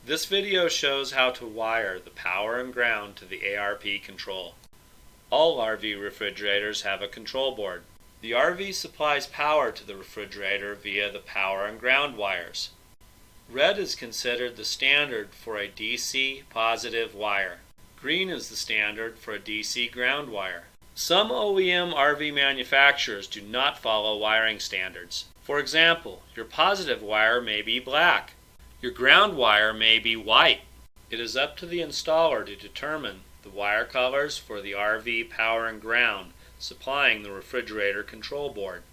This video shows how to wire the power and ground to the ARP control. All RV refrigerators have a control board. The RV supplies power to the refrigerator via the power and ground wires. Red is considered the standard for a DC positive wire. Green is the standard for a DC ground wire. Some OEM RV manufacturers do not follow wiring standards. For example, your positive wire may be black. Your ground wire may be white. It is up to the installer to determine the wire colors for the RV power and ground supplying the refrigerator control board.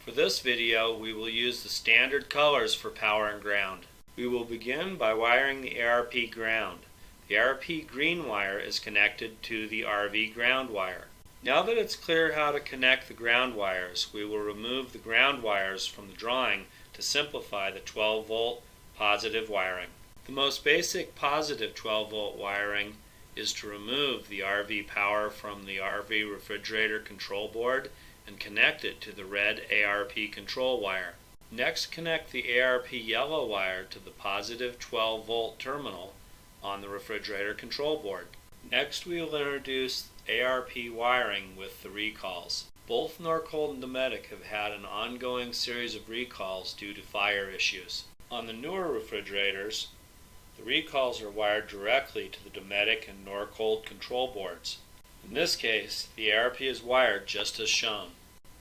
For this video, we will use the standard colors for power and ground. We will begin by wiring the ARP ground. The ARP green wire is connected to the RV ground wire. Now that it's clear how to connect the ground wires, we will remove the ground wires from the drawing to simplify the 12-volt positive wiring. The most basic positive 12-volt wiring is to remove the RV power from the RV refrigerator control board and connect it to the red ARP control wire. Next, connect the ARP yellow wire to the positive 12-volt terminal on the refrigerator control board. Next, we will introduce ARP wiring with the recalls. Both Norcold and Dometic have had an ongoing series of recalls due to fire issues. On the newer refrigerators, the recalls are wired directly to the Dometic and Norcold control boards. In this case, the ARP is wired just as shown.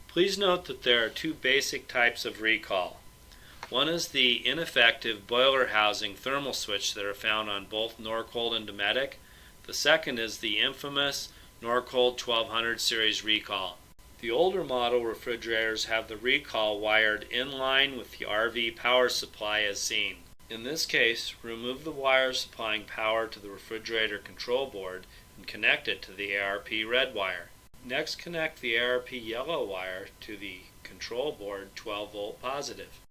Please note that there are two basic types of recall. One is the ineffective boiler housing thermal switch that are found on both Norcold and Dometic. The second is the infamous Norcold 1200 series recall. The older model refrigerators have the recall wired in line with the RV power supply as seen. In this case, remove the wire supplying power to the refrigerator control board and connect it to the ARP red wire. Next, connect the ARP yellow wire to the control board 12-volt positive.